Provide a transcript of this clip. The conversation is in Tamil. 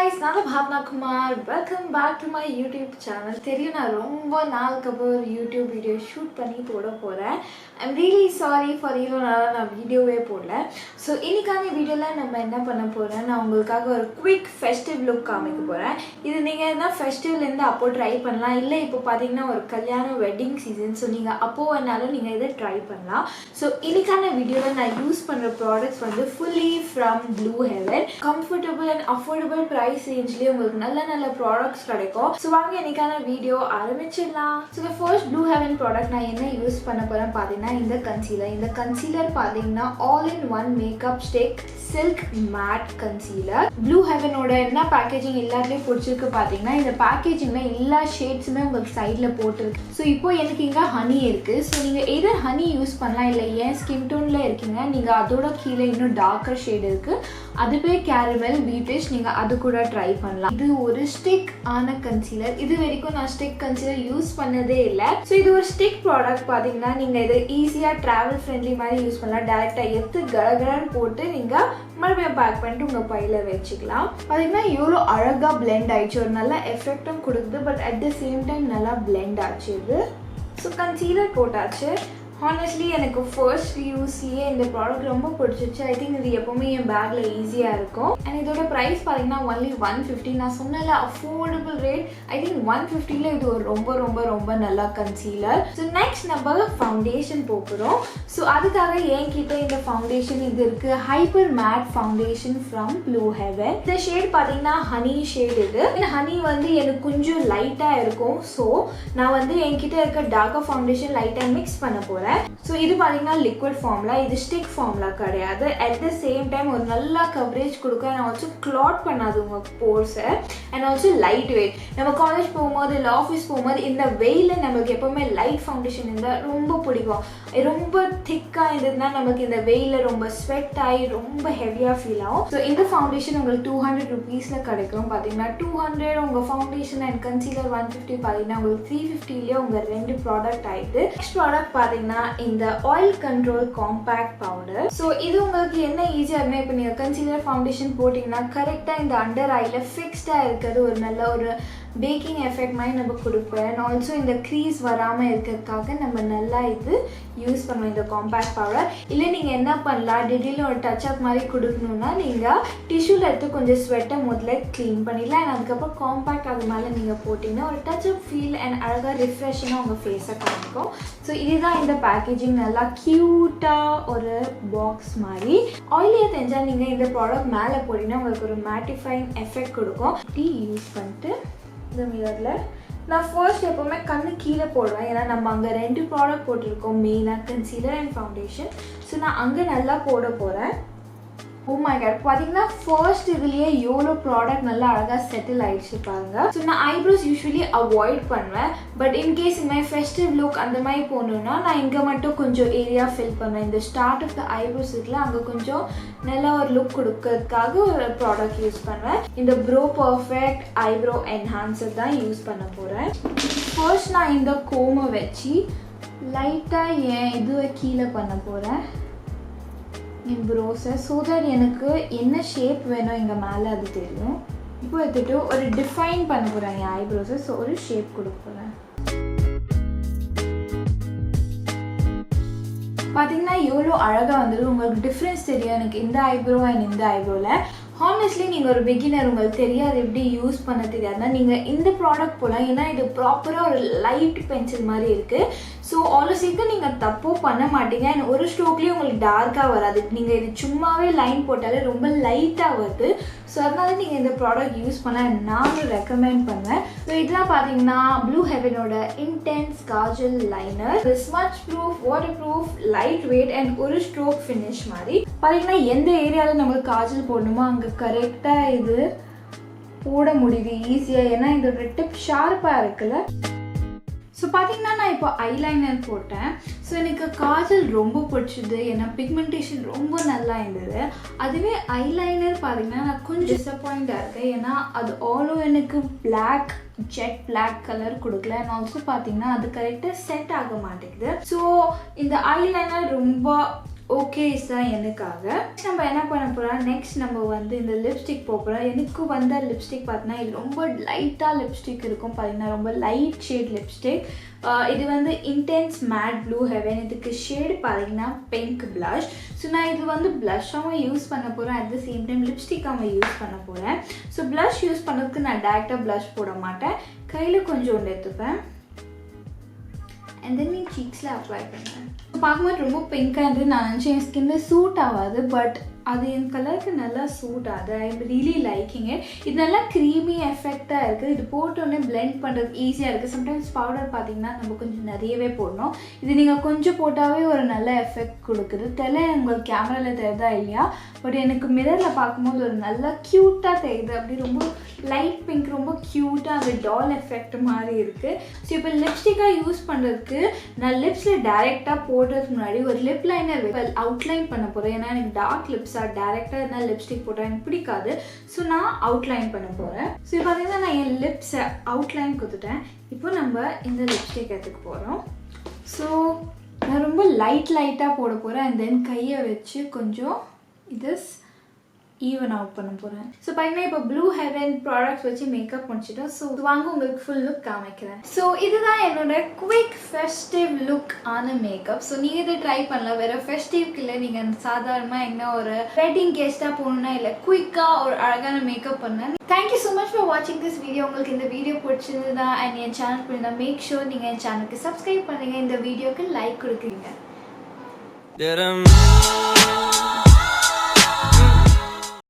guys, நான் Bhavna Kumar. Welcome back to my YouTube channel. தெரியும் நான் ரொம்ப நாளுக்கு அப்புறம் YouTube வீடியோ ஷூட் பண்ணி போட போறேன். I'm really sorry for இவ்வளோ நாளாக நான் வீடியோவே போடல. ஸோ இன்னைக்கான வீடியோவில் நம்ம என்ன பண்ண போகிறேன், நான் உங்களுக்காக ஒரு குவிக் ஃபெஸ்டிவ் லுக் காமிக்க போகிறேன். இது நீங்கள் என்ன ஃபெஸ்டிவ்லேருந்து அப்போ ட்ரை பண்ணலாம், இல்லை இப்போ பார்த்தீங்கன்னா ஒரு கல்யாணம் வெட்டிங் சீசன், ஸோ நீங்கள் அப்போ வேணாலும் நீங்கள் இதை ட்ரை பண்ணலாம். ஸோ இன்னைக்கான வீடியோவில் நான் யூஸ் பண்ணுற ப்ராடக்ட்ஸ் வந்து fully from Blue Heaven. Comfortable and affordable price ரேஞ்ச்லேயே உங்களுக்கு நல்ல ப்ராடக்ட்ஸ் கிடைக்கும். ஸோ வாங்க இன்னைக்கான வீடியோ ஆரம்பிச்சிடலாம். ஸோ இந்த ஃபர்ஸ்ட் ப்ளூ ஹெவன் ப்ராடக்ட் நான் என்ன யூஸ் பண்ண போகிறேன் பார்த்தீங்கன்னா இந்த கன்சீலர் பார்த்தீங்கன்னா all in one makeup stick silk matte concealer. Blue ஹெவனோட என்ன பேக்கேஜிங் எல்லாத்துலேயும் பிடிச்சிருக்கு பார்த்தீங்கன்னா இந்த பேக்கேஜிங்ல எல்லா ஷேட்ஸுமே உங்களுக்கு சைடில் போட்டுருக்கு. ஸோ இப்போ எனக்கு இங்கே ஹனி இருக்குது. ஸோ நீங்கள் எதர் ஹனி யூஸ் பண்ணலாம், இல்லை ஏன் ஸ்கின் டோனில் இருக்கீங்க நீங்கள் அதோட கீழே இன்னும் டார்க்கர் ஷேட் இருக்குது, அதுவே கேரமல் பீட்டிஷ், நீங்கள் அது கூட ட்ரை பண்ணலாம். இது ஒரு ஸ்டிக் ஆன கன்சீலர். இது வரைக்கும் நான் ஸ்டிக் கன்சீலர் யூஸ் பண்ணதே இல்லை. ஸோ இது ஒரு ஸ்டிக் ப்ராடக்ட் பார்த்தீங்கன்னா நீங்கள் இதை ஈஸியாக ட்ராவல் ஃப்ரெண்ட்லி மாதிரி யூஸ் பண்ணலாம். டேரெக்டாக எடுத்து கடகடன்னு போட்டு நீங்கள் மறுபடியும் பேக் பண்ணிட்டு உங்கள் பையில வச்சுக்கலாம். பார்த்தீங்கன்னா எவ்வளோ அழகாக பிளெண்ட் ஆயிடுச்சு, ஒரு நல்ல எஃபெக்டும் கொடுக்குது, but at the same time நல்லா பிளெண்ட் ஆச்சு இது. ஸோ கன்சீலர் போட்டாச்சு. ஹானஸ்ட்லி எனக்கு ஃபர்ஸ்ட் யூஸ்லேயே இந்த ப்ராடக்ட் ரொம்ப பிடிச்சிச்சு. ஐ திங்க் இது எப்போவுமே என் பேக்கில் ஈஸியாக இருக்கும். அண்ட் இதோட ப்ரைஸ் பார்த்தீங்கன்னா ஒன்லி 150. நான் சொன்னல அஃபோர்டபுள் ரேட். ஐ திங்க் 150ல் இது ஒரு ரொம்ப நல்லா கன்சீலர். ஸோ நெக்ஸ்ட் நம்ம ஃபவுண்டேஷன் போகிறோம். ஸோ அதுக்காக என்கிட்ட இந்த ஃபவுண்டேஷன் இது இருக்குது, hyper matte foundation from Blue Heaven. இந்த ஷேட் பார்த்தீங்கன்னா ஹனி ஷேட். இது இந்த ஹனி வந்து எனக்கு கொஞ்சம் லைட்டாக இருக்கும். ஸோ நான் வந்து என்கிட்ட இருக்க டார்க்கர் ஃபவுண்டேஷன் லைட்டாக மிக்ஸ் பண்ண போகிறேன். ஸோ இது பார்த்தீங்கன்னா லிக்விட் ஃபார்ம்ல, இது ஸ்டிக் ஃபார்ம்ல கிடையாது. அட் த சேம் டைம் ஒரு நல்ல கவரேஜ் கொடுக்கும். அண்ட் ஆல்சோ கிளாட் பண்ணாது உங்கள் போர்ஸை. And also light weight. நம்ம காலேஜ் போகும்போது இல்லை ஆஃபீஸ் போகும்போது இந்த வெயிலில் நம்மளுக்கு எப்போவுமே லைட் ஃபவுண்டேஷன் இருந்தால் ரொம்ப பிடிக்கும். ரொம்ப திக்காக இருந்ததுன்னா நமக்கு இந்த வெயிலில் ரொம்ப ஸ்வெட் ஆகி ரொம்ப ஹெவியாக ஃபீல் ஆகும். ஸோ இந்த ஃபவுண்டேஷன் உங்களுக்கு 200 ருபீஸில் கிடைக்கும். பார்த்தீங்கன்னா 200 உங்கள் ஃபவுண்டேஷன் அண்ட் கன்சீலர் 150 பார்த்தீங்கன்னா உங்களுக்கு 350லேயே உங்கள் 2 ப்ராடக்ட் ஆகிடுது. நெக்ஸ்ட் ப்ராடக்ட் பார்த்தீங்கன்னா இந்த oil control compact powder. So இது உங்களுக்கு என்ன ஈஸியாக இருக்குன்னா, இப்போ நீங்கள் கன்சீலர் ஃபவுண்டேஷன் போட்டிங்கன்னா கரெக்டாக இந்த அண்டர் ஐயில் ஃபிக்ஸ்டாக இருக்கிறது ஒரு நல்ல ஒரு பேக்கிங் எஃபெக்ட் மாதிரி நம்ம கொடுப்பேன். அண்ட் ஆல்சோ இந்த க்ரீஸ் வராமல் இருக்கிறதுக்காக நம்ம நல்லா இது யூஸ் பண்ணுவோம் இந்த காம்பேக்ட் பவுடர். இல்லை நீங்கள் என்ன பண்ணலாம், திடீர்னு ஒரு டச்சப் மாதிரி கொடுக்கணுன்னா நீங்கள் டிஷ்யூவில் எடுத்து கொஞ்சம் ஸ்வெட்டை முதல்ல க்ளீன் பண்ணிடலாம். அண்ட் அதுக்கப்புறம் காம்பேக்ட் அது மேலே நீங்கள் போட்டிங்கன்னா ஒரு டச்சப் ஃபீல் அண்ட் அழகாக ரிஃப்ரெஷிங்காக உங்கள் ஃபேஸை காமிக்கும். ஸோ இதுதான் இந்த பேக்கேஜிங், நல்லா க்யூட்டாக ஒரு பாக்ஸ் மாதிரி. ஆயிலியாக தெரிஞ்சால் நீங்கள் இந்த ப்ராடக்ட் மேலே போட்டிங்கன்னா உங்களுக்கு ஒரு மேட்டிஃபைங் எஃபெக்ட் கொடுக்கும். இப்படி யூஸ் பண்ணிட்டு இந்த மிரரில் நான் ஃபர்ஸ்ட் எப்போவுமே கண்ணு கீழே போடுவேன். ஏன்னா நம்ம அங்கே 2 ப்ராடக்ட் போட்டிருக்கோம், மெயினாக கன்சீலர் அண்ட் ஃபவுண்டேஷன். ஸோ நான் அங்கே நல்லா போட போகிறேன். ஓ மை காட், பார்த்தீங்கன்னா ஃபர்ஸ்ட் இதுலேயே எவ்வளோ ப்ராடக்ட் நல்லா அழகாக செட்டில் ஆகிடுச்சு பாருங்க. ஸோ நான் ஐப்ரோஸ் யூஸ்வலி அவாய்ட் பண்ணுவேன். பட் இன்கேஸ் இந்த மாதிரி ஃபெஸ்டிவ் லுக் அந்த மாதிரி போகணுன்னா நான் இங்கே மட்டும் கொஞ்சம் ஏரியா ஃபில் பண்ணுவேன். இந்த ஸ்டார்ட் ஆஃப் த ஐப்ரோஸ் இருக்குல்ல, அங்கே கொஞ்சம் நல்லா ஒரு லுக் கொடுக்கறதுக்காக ஒரு ப்ராடக்ட் யூஸ் பண்ணுவேன். இந்த ப்ரோ பர்ஃபெக்ட் ஐப்ரோ என்ஹான்சர் தான் யூஸ் பண்ண போகிறேன். ஃபர்ஸ்ட் நான் இந்த கோமை வச்சு லைட்டாக என் இதுவை கீழே பண்ண போகிறேன் என் ப்ரோஸை. ஸோ தட் எனக்கு என்ன ஷேப் வேணும் இங்கே மேலே அது தெரியும். இப்போ எடுத்துகிட்டு ஒரு டிஃபைன் பண்ண போகிறேன் என் ஐப்ரோஸை. ஸோ ஒரு ஷேப் கொடுக்க போகிறேன். பார்த்தீங்கன்னா எவ்வளோ அழகாக வந்துடும். உங்களுக்கு டிஃப்ரென்ஸ் தெரியும் எனக்கு இந்த ஐப்ரோ அண்ட் இந்த ஐப்ரோவில். ஹானஸ்ட்லி நீங்கள் ஒரு பிகினர், உங்களுக்கு தெரியாது எப்படி யூஸ் பண்ண தெரியாதுன்னா நீங்கள் இந்த ப்ராடக்ட் போகலாம். ஏன்னா இது ப்ராப்பராக ஒரு லைட் பென்சில் மாதிரி இருக்குது. ஸோ அவ்வளோ சீக்கிரம் நீங்கள் தப்பும் பண்ண மாட்டீங்க. அண்ட் ஒரு ஸ்ட்ரோக்லேயும் உங்களுக்கு டார்க்காக வராது. நீங்கள் இது சும்மாவே லைன் போட்டாலே ரொம்ப லைட்டாக வருது. ஸோ அதனால நீங்கள் இந்த ப்ராடக்ட் யூஸ் பண்ண நானும் ரெக்கமெண்ட் பண்ணுவேன். ஸோ இதெல்லாம் பார்த்தீங்கன்னா ப்ளூ ஹெவனோட intense kajal liner. Smudge proof, water proof, light weight and ஒரு ஸ்ட்ரோக் ஃபினிஷ் மாதிரி. பார்த்தீங்கன்னா எந்த ஏரியாவில் நம்மளுக்கு காஜல் போடணுமோ அங்கே கரெக்டாக இது போட முடியுது ஈஸியாக. ஏன்னா இதோட டிப் ஷார்ப்பாக இருக்குல்ல. ஸோ பார்த்தீங்கன்னா நான் இப்போ ஐலைனர் போட்டேன். ஸோ எனக்கு காஜல் ரொம்ப பிடிச்சிது, ஏன்னா பிக்மெண்டேஷன் ரொம்ப நல்லா இருந்தது. அதுவே ஐலைனர் பார்த்தீங்கன்னா நான் கொஞ்சம் டிசப்பாயிண்டாக இருக்கேன். ஏன்னா அது ஆலோ எனக்கு பிளாக் ஜெட் பிளாக் கலர் கொடுக்கல. அண்ட் ஆல்சோ பார்த்தீங்கன்னா அது கரெக்டாக செட் ஆக மாட்டேங்குது. ஸோ இந்த ஐலைனர் ரொம்ப ஓகேஸ் தான் எனக்காக. நம்ம என்ன பண்ண போகிறோம், நெக்ஸ்ட் நம்ம வந்து இந்த லிப்ஸ்டிக் போகிறோம். எனக்கு வந்த லிப்ஸ்டிக் பார்த்தீங்கன்னா இது ரொம்ப லைட்டாக லிப்ஸ்டிக் இருக்கும் பார்த்தீங்கன்னா, ரொம்ப லைட் ஷேட் லிப்ஸ்டிக். இது வந்து இன்டென்ஸ் மேட் ப்ளூ ஹெவன். இதுக்கு ஷேடு பார்த்தீங்கன்னா பிங்க் ப்ளஷ். ஸோ நான் இது வந்து ப்ளஷ்ஷாகவும் யூஸ் பண்ண போகிறேன், அட் த சேம் டைம் லிப்ஸ்டிக்காகவும் யூஸ் பண்ண போகிறேன். ஸோ ப்ளஷ் யூஸ் பண்ணுறதுக்கு நான் டேரெக்டாக ப்ளஷ் போட மாட்டேன், கையில் கொஞ்சோண்டு எடுத்துப்பேன் அண்ட் தென் என் சீக்ஸில் அப்ளை பண்ணேன். பார்க்கும்போது ரொம்ப பிங்காக இருந்து நான் நினச்சேன் என் ஸ்கின்னு சூட் ஆகாது, பட் அது என் கலருக்கு நல்லா சூட் ஆகுது. I am really liking it. இது நல்லா க்ரீமி எஃபெக்டாக இருக்குது. இது போட்டோடனே பிளெண்ட் பண்ணுறதுக்கு ஈஸியாக இருக்குது. சம்டைம்ஸ் பவுடர் பார்த்திங்கன்னா நம்ம கொஞ்சம் நிறையவே போடணும், இது நீங்கள் கொஞ்சம் போட்டாவே ஒரு நல்ல எஃபெக்ட் கொடுக்குது. தெரியல உங்களுக்கு கேமராவில் தெரியுதா இல்லையா, பட் எனக்கு மிரரில் பார்க்கும்போது ஒரு நல்லா க்யூட்டாக தெரியுது. அப்படி ரொம்ப லைட் பிங்க், ரொம்ப க்யூட்டாக அந்த டால் எஃபெக்ட் மாதிரி இருக்குது. ஸோ இப்போ லிப்ஸ்டிக்காக யூஸ் பண்ணுறதுக்கு நான் லிப்ஸில் டேரெக்டாக போடுறதுக்கு முன்னாடி ஒரு லிப் லைனர் அவுட்லைன் பண்ண போகிறேன். ஏன்னா எனக்கு டார்க் லிப்ஸ் டேரெக்டாக இருந்தால் லிப்ஸ்டிக் போட்டால் எனக்கு பிடிக்காது. ஸோ நான் அவுட்லைன் பண்ண போகிறேன். ஸோ இப்போ பார்த்தீங்கன்னா நான் என் லிப்ஸை அவுட்லைன் கொடுத்துட்டேன். இப்போ நம்ம இந்த லிப்ஸ்டிக் எடுத்துக்க போகிறோம். ஸோ நான் ரொம்ப லைட்டாக போட போகிறேன் அண்ட் தென் கையை வச்சு கொஞ்சம் இது ஈவன் அவுட் பண்ண போகிறேன். ஸோ பார்த்தீங்கன்னா இப்போ ப்ளூ ஹெவன் ப்ராடக்ட்ஸ் வச்சு மேக்கப் முடிச்சிட்டோம். ஸோ வாங்க உங்களுக்கு ஃபுல் லுக் காமிக்கிறேன். ஸோ இதுதான் என்னோட குவிக் ஃபெஸ்டிவ் லுக் ஆன மேக்கப். ஸோ நீங்கள் இதை ட்ரை பண்ணலாம். வேறு ஃபெஸ்டிவ்க்கு இல்லை, நீங்கள் சாதாரணமாக என்ன ஒரு வெட்டிங் கெஸ்ட்டாக போகணுன்னா இல்லை குயிக்காக ஒரு அழகான மேக்கப் பண்ணேன். தேங்க்யூ ஸோ மச் ஃபார் வாட்சிங் திஸ் வீடியோ. உங்களுக்கு இந்த வீடியோ பிடிச்சிருந்தா அண்ட் என் சேனல் பிடிந்தா மேக் ஷூர் நீங்கள் என் சேனலுக்கு சப்ஸ்கிரைப் பண்ணுங்கள், இந்த வீடியோக்கு லைக் கொடுக்குறீங்க.